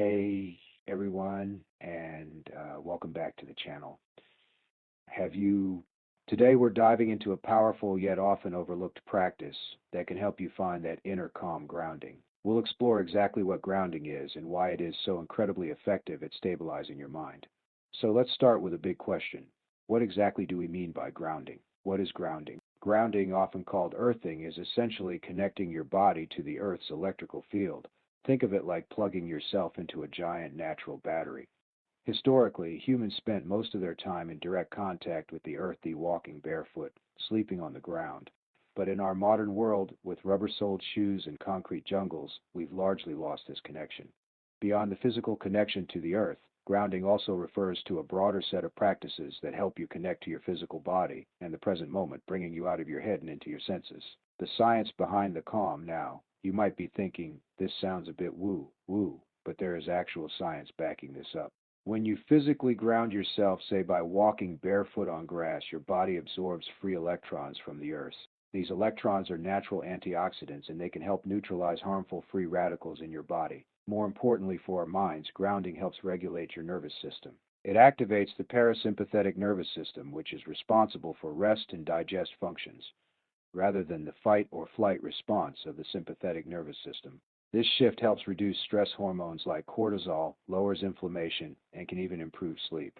Hey everyone, and welcome back to the channel. Have you Today we're diving into a powerful yet often overlooked practice that can help you find that inner calm grounding. We'll explore exactly what grounding is and why it is so incredibly effective at stabilizing your mind. So let's start with a big question. What exactly do we mean by grounding? What is grounding? Grounding, often called earthing, is essentially connecting your body to the Earth's electrical field. Think of it like plugging yourself into a giant natural battery. Historically, humans spent most of their time in direct contact with the earth, walking barefoot, sleeping on the ground. But in our modern world, with rubber-soled shoes and concrete jungles, we've largely lost this connection. Beyond the physical connection to the earth, grounding also refers to a broader set of practices that help you connect to your physical body and the present moment, bringing you out of your head and into your senses. The science behind the calm. Now, you might be thinking, this sounds a bit woo, but there is actual science backing this up. When you physically ground yourself, say by walking barefoot on grass, your body absorbs free electrons from the earth. These electrons are natural antioxidants and they can help neutralize harmful free radicals in your body. More importantly for our minds, grounding helps regulate your nervous system. It activates the parasympathetic nervous system, which is responsible for rest and digest functions, rather than the fight or flight response of the sympathetic nervous system. This shift helps reduce stress hormones like cortisol, lowers inflammation, and can even improve sleep.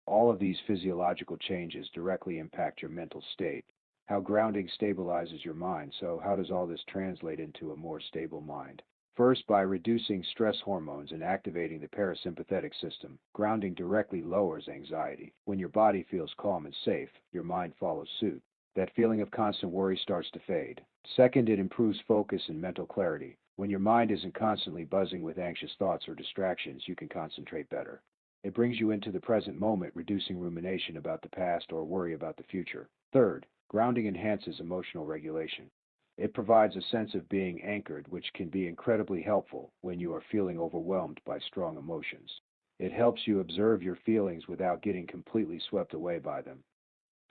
All of these physiological changes directly impact your mental state. How grounding stabilizes your mind. So, how does all this translate into a more stable mind? First, by reducing stress hormones and activating the parasympathetic system, grounding directly lowers anxiety. When your body feels calm and safe, your mind follows suit. That feeling of constant worry starts to fade. Second, it improves focus and mental clarity. When your mind isn't constantly buzzing with anxious thoughts or distractions, you can concentrate better. It brings you into the present moment, reducing rumination about the past or worry about the future. Third, grounding enhances emotional regulation. It provides a sense of being anchored, which can be incredibly helpful when you are feeling overwhelmed by strong emotions. It helps you observe your feelings without getting completely swept away by them.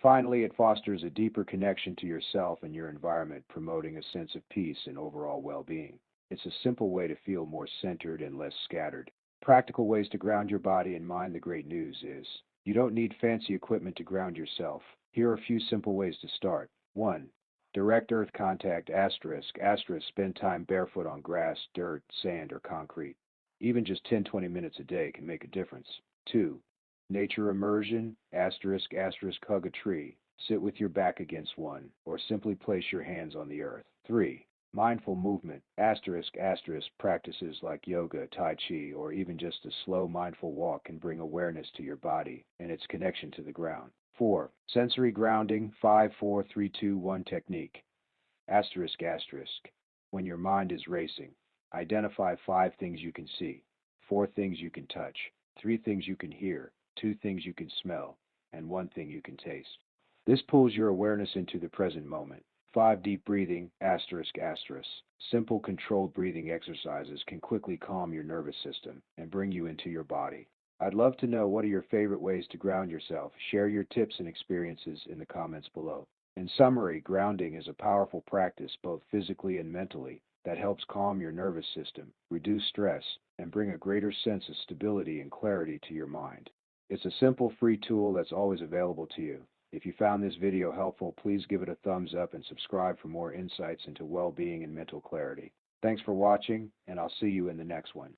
Finally, it fosters a deeper connection to yourself and your environment, promoting a sense of peace and overall well-being. It's a simple way to feel more centered and less scattered. Practical ways to ground your body and mind. The great news is, you don't need fancy equipment to ground yourself. Here are a few simple ways to start. 1. Direct earth contact, asterisk, asterisk, spend time barefoot on grass, dirt, sand, or concrete. Even just 10-20 minutes a day can make a difference. 2. Nature immersion, asterisk, asterisk, hug a tree, sit with your back against one, or simply place your hands on the earth. 3. Mindful movement, asterisk, asterisk, practices like yoga, tai chi, or even just a slow mindful walk can bring awareness to your body and its connection to the ground. 4. Sensory grounding, 5-4-3-2-1 technique, asterisk, asterisk, when your mind is racing. Identify 5 things you can see, 4 things you can touch, 3 things you can hear, 2 things you can smell, and 1 thing you can taste. This pulls your awareness into the present moment. 5. Deep breathing, asterisk, asterisk. Simple controlled breathing exercises can quickly calm your nervous system and bring you into your body. I'd love to know, what are your favorite ways to ground yourself? Share your tips and experiences in the comments below. In summary, grounding is a powerful practice, both physically and mentally, that helps calm your nervous system, reduce stress, and bring a greater sense of stability and clarity to your mind. It's a simple free tool that's always available to you. If you found this video helpful, please give it a thumbs up and subscribe for more insights into well-being and mental clarity. Thanks for watching, and I'll see you in the next one.